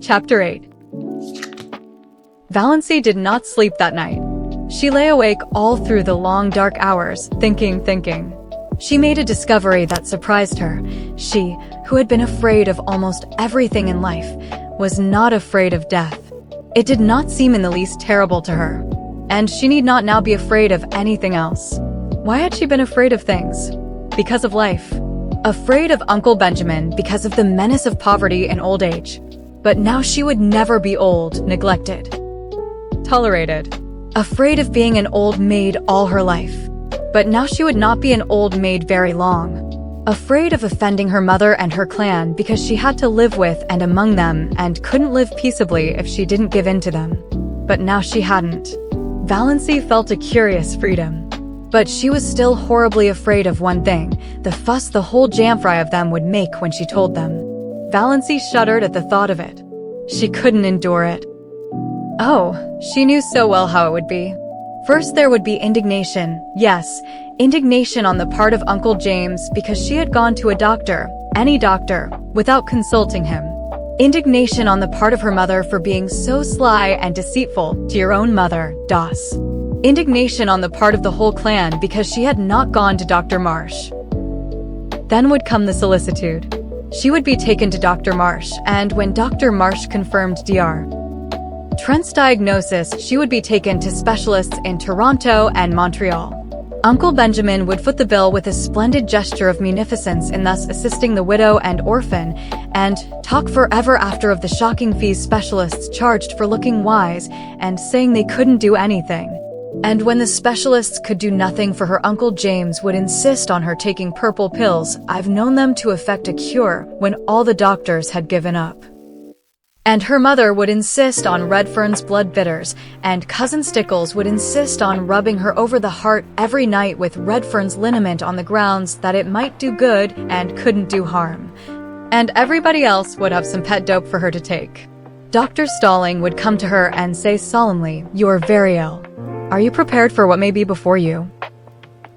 Chapter 8. Valancy did not sleep that night. She lay awake all through the long dark hours, thinking. She made a discovery that surprised her. She, who had been afraid of almost everything in life, was not afraid of death. It did not seem in the least terrible to her, and she need not now be afraid of anything else. Why had she been afraid of things? Because of life. Afraid of Uncle Benjamin because of the menace of poverty and old age. But now she would never be old, neglected, tolerated. Afraid of being an old maid all her life. But now she would not be an old maid very long. Afraid of offending her mother and her clan because she had to live with and among them and couldn't live peaceably if she didn't give in to them. But now she hadn't. Valancy felt a curious freedom. But she was still horribly afraid of one thing, the fuss the whole jamfry of them would make when she told them. Valancy shuddered at the thought of it. She couldn't endure it. Oh, she knew so well how it would be. First there would be indignation, yes, indignation on the part of Uncle James because she had gone to a doctor, any doctor, without consulting him. Indignation on the part of her mother for being so sly and deceitful to your own mother, Doss. Indignation on the part of the whole clan because she had not gone to Dr. Marsh. Then would come the solicitude. She would be taken to Dr. Marsh, and when Dr. Marsh confirmed Dr. Trent's diagnosis, she would be taken to specialists in Toronto and Montreal. Uncle Benjamin would foot the bill with a splendid gesture of munificence in thus assisting the widow and orphan, and talk forever after of the shocking fees specialists charged for looking wise and saying they couldn't do anything. And when the specialists could do nothing for her, Uncle James would insist on her taking purple pills. I've known them to effect a cure when all the doctors had given up. And her mother would insist on Redfern's blood bitters, and Cousin Stickles would insist on rubbing her over the heart every night with Redfern's liniment on the grounds that it might do good and couldn't do harm. And everybody else would have some pet dope for her to take. Dr. Stirling would come to her and say solemnly, "You are very ill. Are you prepared for what may be before you?"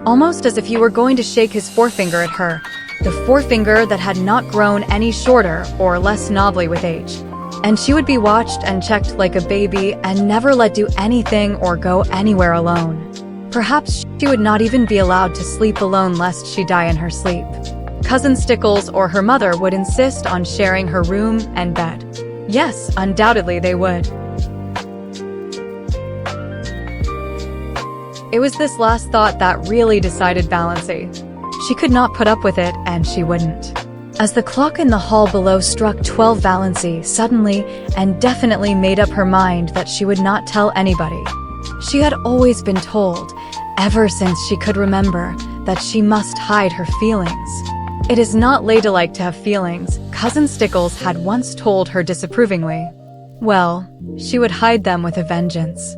Almost as if he were going to shake his forefinger at her, the forefinger that had not grown any shorter or less knobbly with age. And she would be watched and checked like a baby and never let do anything or go anywhere alone. Perhaps she would not even be allowed to sleep alone lest she die in her sleep. Cousin Stickles or her mother would insist on sharing her room and bed. Yes, undoubtedly they would. It was this last thought that really decided Valancy. She could not put up with it, and she wouldn't. As the clock in the hall below struck 12, Valancy suddenly and definitely made up her mind that she would not tell anybody. She had always been told, ever since she could remember, that she must hide her feelings. It is not ladylike to have feelings, Cousin Stickles had once told her disapprovingly. Well, she would hide them with a vengeance.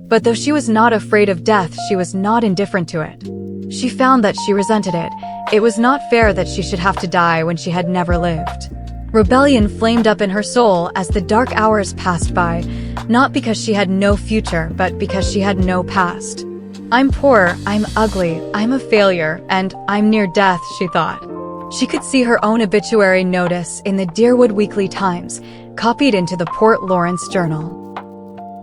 But though she was not afraid of death, she was not indifferent to it. She found that she resented it. It was not fair that she should have to die when she had never lived. Rebellion flamed up in her soul as the dark hours passed by, not because she had no future, but because she had no past. I'm poor, I'm ugly, I'm a failure, and I'm near death, she thought. She could see her own obituary notice in the Deerwood Weekly Times, copied into the Port Lawrence Journal.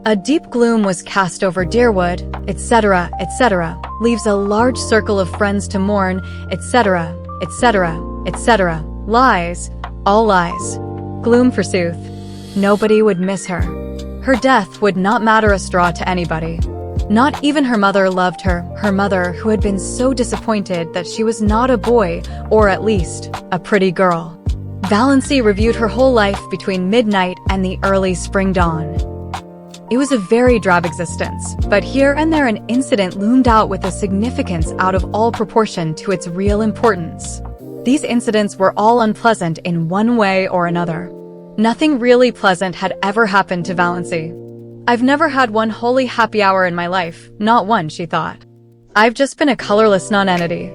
A deep gloom was cast over Deerwood, etc., etc., leaves a large circle of friends to mourn, etc., etc., etc., lies, all lies. Gloom forsooth. Nobody would miss her. Her death would not matter a straw to anybody. Not even her mother loved her mother who had been so disappointed that she was not a boy, or at least, a pretty girl. Valancy reviewed her whole life between midnight and the early spring dawn. It was a very drab existence, but here and there an incident loomed out with a significance out of all proportion to its real importance. These incidents were all unpleasant in one way or another. Nothing really pleasant had ever happened to Valancy. I've never had one wholly happy hour in my life, not one, she thought. I've just been a colorless nonentity.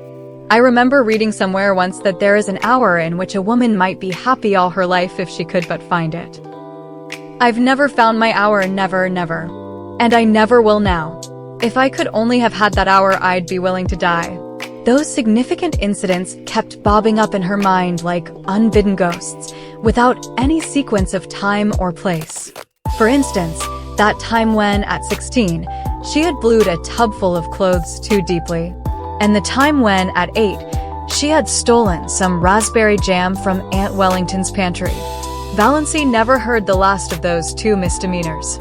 I remember reading somewhere once that there is an hour in which a woman might be happy all her life if she could but find it. I've never found my hour, never. And I never will now. If I could only have had that hour, I'd be willing to die. Those significant incidents kept bobbing up in her mind like unbidden ghosts, without any sequence of time or place. For instance, that time when, at 16, she had blued a tub full of clothes too deeply, and the time when, at 8, she had stolen some raspberry jam from Aunt Wellington's pantry. Valancy never heard the last of those two misdemeanors.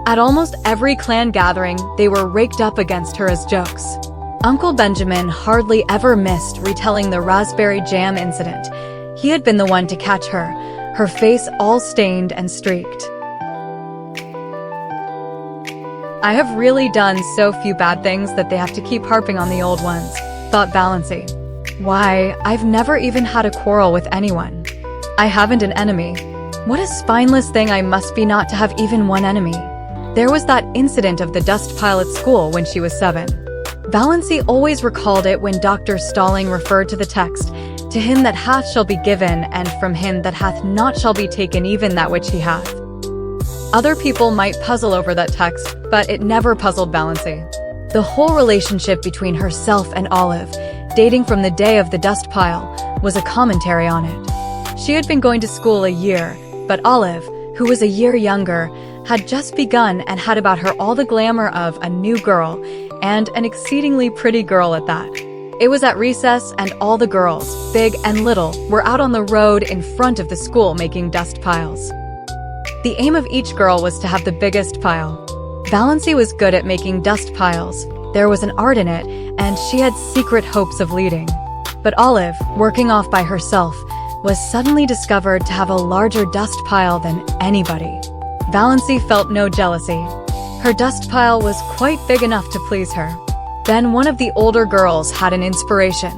At almost every clan gathering, they were raked up against her as jokes. Uncle Benjamin hardly ever missed retelling the raspberry jam incident. He had been the one to catch her face all stained and streaked. I have really done so few bad things that they have to keep harping on the old ones, thought Valancy. Why, I've never even had a quarrel with anyone. I haven't an enemy. What a spineless thing I must be not to have even one enemy. There was that incident of the dust pile at school when she was 7. Valancy always recalled it when Dr. Stirling referred to the text, "To him that hath shall be given, and from him that hath not shall be taken even that which he hath." Other people might puzzle over that text, but it never puzzled Valancy. The whole relationship between herself and Olive, dating from the day of the dust pile, was a commentary on it. She had been going to school a year, but Olive, who was a year younger, had just begun and had about her all the glamour of a new girl, and an exceedingly pretty girl at that. It was at recess, and all the girls, big and little, were out on the road in front of the school making dust piles. The aim of each girl was to have the biggest pile. Valancy was good at making dust piles. There was an art in it, and she had secret hopes of leading. But Olive, working off by herself, was suddenly discovered to have a larger dust pile than anybody. Valancy felt no jealousy. Her dust pile was quite big enough to please her. Then one of the older girls had an inspiration.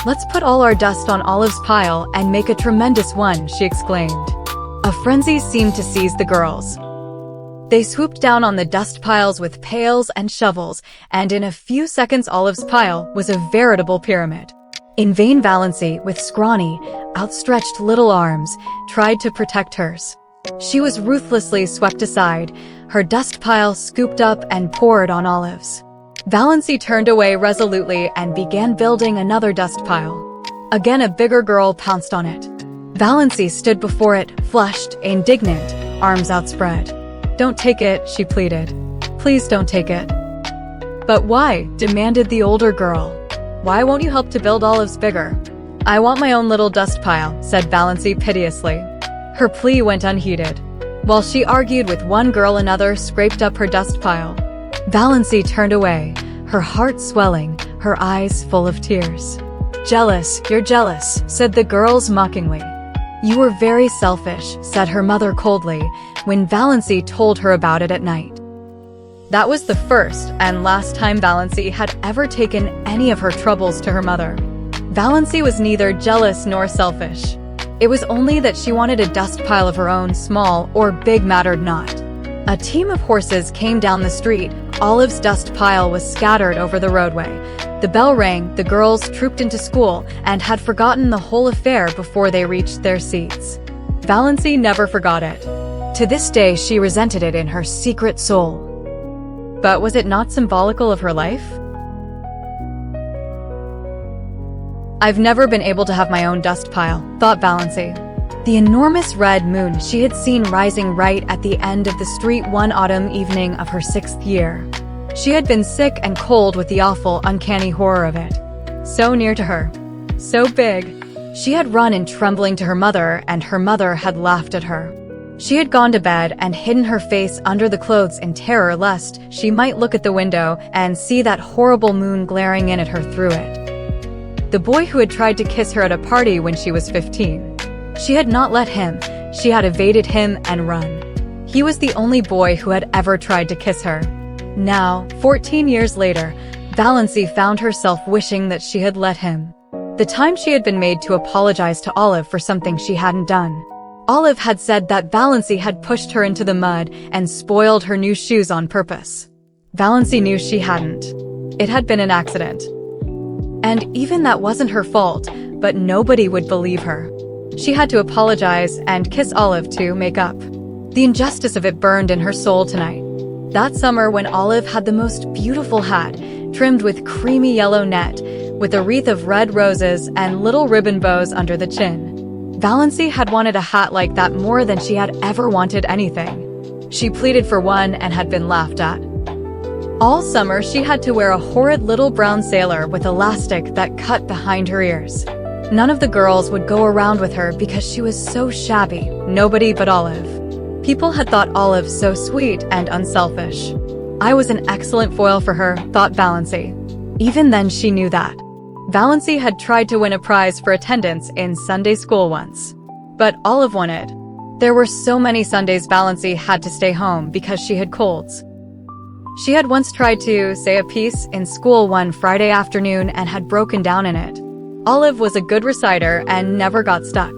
"Let's put all our dust on Olive's pile and make a tremendous one," she exclaimed. A frenzy seemed to seize the girls. They swooped down on the dust piles with pails and shovels, and in a few seconds Olive's pile was a veritable pyramid. In vain Valancy, with scrawny, outstretched little arms, tried to protect hers. She was ruthlessly swept aside, her dust pile scooped up and poured on Olive's. Valancy turned away resolutely and began building another dust pile. Again a bigger girl pounced on it. Valancy stood before it, flushed, indignant, arms outspread. "Don't take it," she pleaded. "Please don't take it." "But why?" demanded the older girl. "Why won't you help to build Olive's bigger?" "I want my own little dust pile," said Valancy piteously. Her plea went unheeded. While she argued with one girl, another scraped up her dust pile. Valancy turned away, her heart swelling, her eyes full of tears. "Jealous, you're jealous," said the girls mockingly. "You were very selfish," said her mother coldly, when Valancy told her about it at night. That was the first and last time Valancy had ever taken any of her troubles to her mother. Valancy was neither jealous nor selfish. It was only that she wanted a dust pile of her own, small or big mattered not. A team of horses came down the street. Olive's dust pile was scattered over the roadway. The bell rang, the girls trooped into school, and had forgotten the whole affair before they reached their seats. Valancy never forgot it. To this day she resented it in her secret soul. But was it not symbolical of her life? "I've never been able to have my own dust pile," thought Valancy. The enormous red moon she had seen rising right at the end of the street one autumn evening of her 6th year. She had been sick and cold with the awful, uncanny horror of it. So near to her. So big. She had run in trembling to her mother, and her mother had laughed at her. She had gone to bed and hidden her face under the clothes in terror lest she might look at the window and see that horrible moon glaring in at her through it. The boy who had tried to kiss her at a party when she was 15. She had not let him, she had evaded him and run. He was the only boy who had ever tried to kiss her. Now, 14 years later, Valancy found herself wishing that she had let him. The time she had been made to apologize to Olive for something she hadn't done. Olive had said that Valancy had pushed her into the mud and spoiled her new shoes on purpose. Valancy knew she hadn't. It had been an accident. And even that wasn't her fault, but nobody would believe her. She had to apologize and kiss Olive to make up. The injustice of it burned in her soul tonight. That summer when Olive had the most beautiful hat, trimmed with creamy yellow net, with a wreath of red roses and little ribbon bows under the chin. Valancy had wanted a hat like that more than she had ever wanted anything. She pleaded for one and had been laughed at. All summer, she had to wear a horrid little brown sailor with elastic that cut behind her ears. None of the girls would go around with her because she was so shabby, nobody but Olive. People had thought Olive so sweet and unselfish. I was an excellent foil for her, thought Valancy. Even then she knew that. Valancy had tried to win a prize for attendance in Sunday school once. But Olive won it. There were so many Sundays Valancy had to stay home because she had colds. She had once tried to say a piece in school one Friday afternoon and had broken down in it. Olive was a good reciter and never got stuck.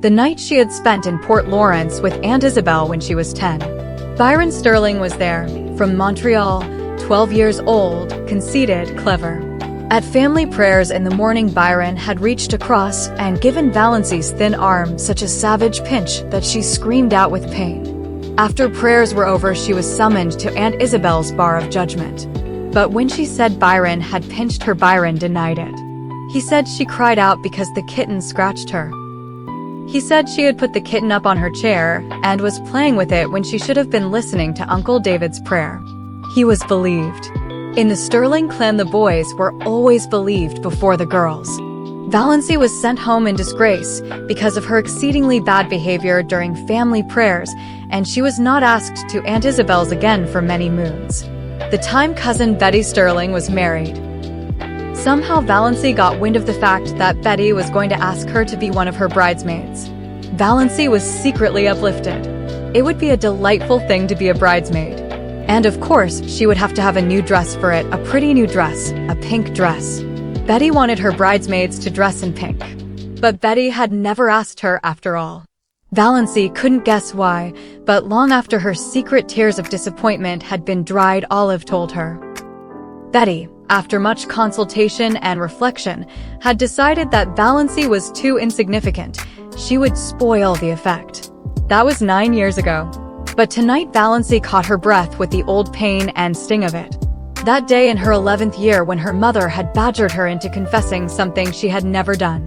The night she had spent in Port Lawrence with Aunt Isabel when she was 10. Byron Stirling was there, from Montreal, 12 years old, conceited, clever. At family prayers in the morning, Byron had reached across and given Valancy's thin arm such a savage pinch that she screamed out with pain. After prayers were over, she was summoned to Aunt Isabel's bar of judgment. But when she said Byron had pinched her, Byron denied it. He said she cried out because the kitten scratched her. He said she had put the kitten up on her chair and was playing with it when she should have been listening to Uncle David's prayer. He was believed. In the Stirling clan, the boys were always believed before the girls. Valancy was sent home in disgrace because of her exceedingly bad behavior during family prayers, and she was not asked to Aunt Isabel's again for many moons. The time cousin Betty Stirling was married. Somehow Valancy got wind of the fact that Betty was going to ask her to be one of her bridesmaids. Valancy was secretly uplifted. It would be a delightful thing to be a bridesmaid. And of course, she would have to have a new dress for it, a pretty new dress, a pink dress. Betty wanted her bridesmaids to dress in pink. But Betty had never asked her after all. Valancy couldn't guess why, but long after her secret tears of disappointment had been dried, Olive told her. Betty, after much consultation and reflection, had decided that Valancy was too insignificant. She would spoil the effect. That was 9 years ago. But tonight Valancy caught her breath with the old pain and sting of it. That day in her 11th year, when her mother had badgered her into confessing something she had never done.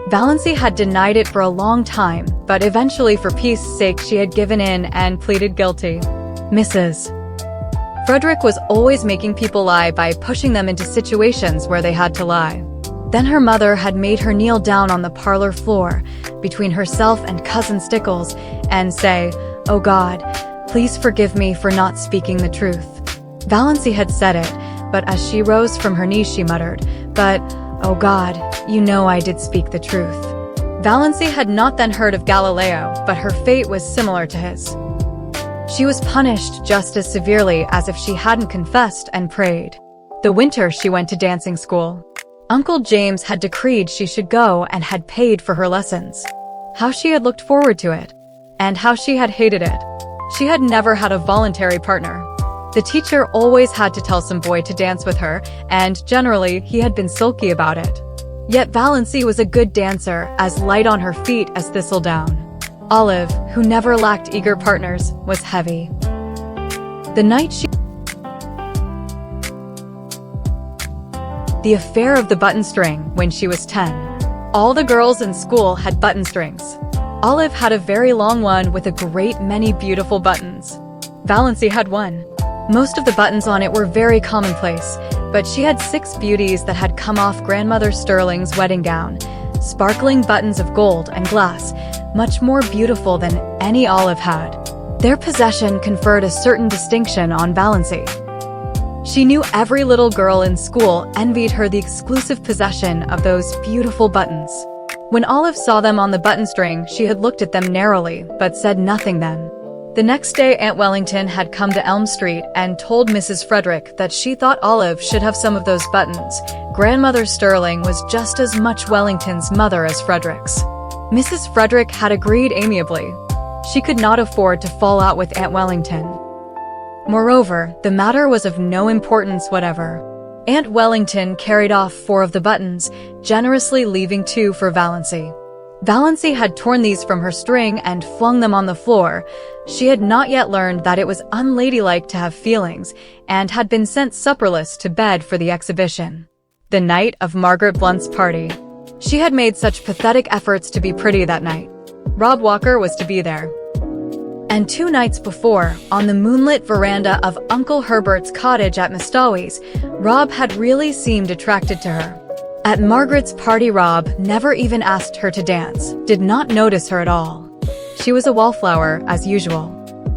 Valancy had denied it for a long time, but eventually for peace sake she had given in and pleaded guilty. Mrs. Frederick was always making people lie by pushing them into situations where they had to lie. Then her mother had made her kneel down on the parlor floor, between herself and Cousin Stickles, and say, "Oh God, please forgive me for not speaking the truth." Valancy had said it, but as she rose from her knees she muttered, "But, oh God, you know I did speak the truth." Valancy had not then heard of Galileo, but her fate was similar to his. She was punished just as severely as if she hadn't confessed and prayed. The winter she went to dancing school. Uncle James had decreed she should go and had paid for her lessons. How she had looked forward to it, and how she had hated it. She had never had a voluntary partner. The teacher always had to tell some boy to dance with her, and generally he had been sulky about it. Yet Valancy was a good dancer, as light on her feet as thistledown. Olive, who never lacked eager partners, was heavy. The night she... The affair of the button string when she was 10. All the girls in school had button strings. Olive had a very long one with a great many beautiful buttons. Valancy had one. Most of the buttons on it were very commonplace, but she had 6 beauties that had come off Grandmother Stirling's wedding gown, sparkling buttons of gold and glass, much more beautiful than any Olive had. Their possession conferred a certain distinction on Valancy. She knew every little girl in school envied her the exclusive possession of those beautiful buttons. When Olive saw them on the button string, she had looked at them narrowly, but said nothing then. The next day Aunt Wellington had come to Elm Street and told Mrs. Frederick that she thought Olive should have some of those buttons. Grandmother Stirling was just as much Wellington's mother as Frederick's. Mrs. Frederick had agreed amiably. She could not afford to fall out with Aunt Wellington. Moreover, the matter was of no importance whatever. Aunt Wellington carried off 4 of the buttons, generously leaving 2 for Valancy. Valancy had torn these from her string and flung them on the floor. She had not yet learned that it was unladylike to have feelings, and had been sent supperless to bed for the exhibition. The night of Margaret Blunt's party. She had made such pathetic efforts to be pretty that night. Rob Walker was to be there. And 2 nights before, on the moonlit veranda of Uncle Herbert's cottage at Mistowey's, Rob had really seemed attracted to her. At Margaret's party, Rob never even asked her to dance, did not notice her at all. She was a wallflower, as usual.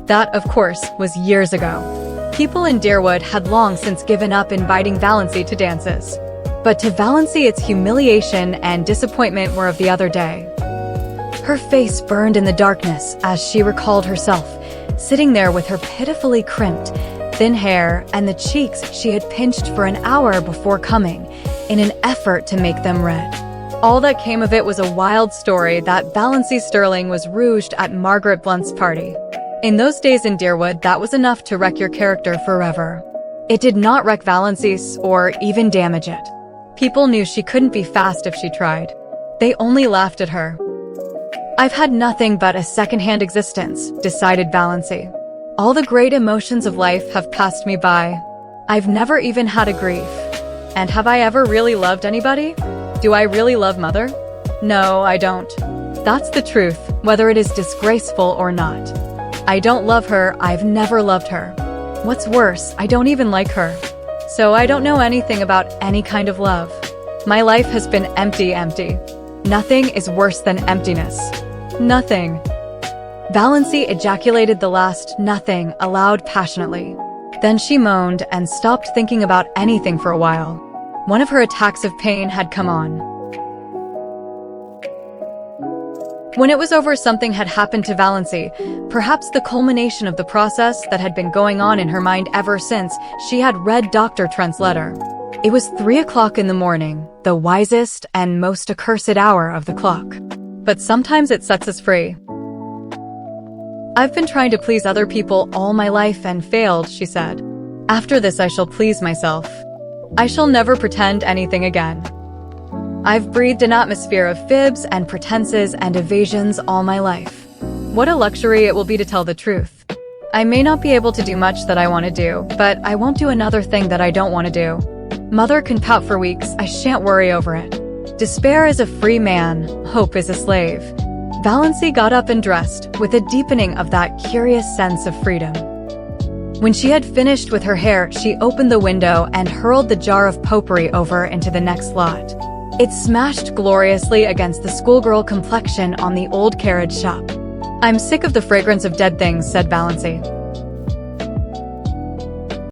That, of course, was years ago. People in Deerwood had long since given up inviting Valancy to dances. But to Valancy, its humiliation and disappointment were of the other day. Her face burned in the darkness as she recalled herself, sitting there with her pitifully crimped, thin hair and the cheeks she had pinched for an hour before coming, in an effort to make them red. All that came of it was a wild story that Valancy Stirling was rouged at Margaret Blunt's party. In those days in Deerwood, that was enough to wreck your character forever. It did not wreck Valancy's or even damage it. People knew she couldn't be fast if she tried. They only laughed at her. I've had nothing but a second-hand existence, decided Valancy. All the great emotions of life have passed me by. I've never even had a grief. And have I ever really loved anybody? Do I really love Mother? No, I don't. That's the truth, whether it is disgraceful or not. I don't love her, I've never loved her. What's worse, I don't even like her. So I don't know anything about any kind of love. My life has been empty. Nothing is worse than emptiness. Nothing. Valancy ejaculated the last nothing aloud passionately. Then she moaned and stopped thinking about anything for a while. One of her attacks of pain had come on. When it was over, something had happened to Valancy, perhaps the culmination of the process that had been going on in her mind ever since she had read Dr. Trent's letter. It was 3 o'clock in the morning, the wisest and most accursed hour of the clock. But sometimes it sets us free. I've been trying to please other people all my life and failed, she said. After this, I shall please myself. I shall never pretend anything again. I've breathed an atmosphere of fibs and pretenses and evasions all my life. What a luxury it will be to tell the truth. I may not be able to do much that I want to do, but I won't do another thing that I don't want to do. Mother can pout for weeks, I shan't worry over it. Despair is a free man, hope is a slave. Valancy got up and dressed, with a deepening of that curious sense of freedom. When she had finished with her hair, she opened the window and hurled the jar of potpourri over into the next lot. It smashed gloriously against the schoolgirl complexion on the old carriage shop. I'm sick of the fragrance of dead things, said Valancy.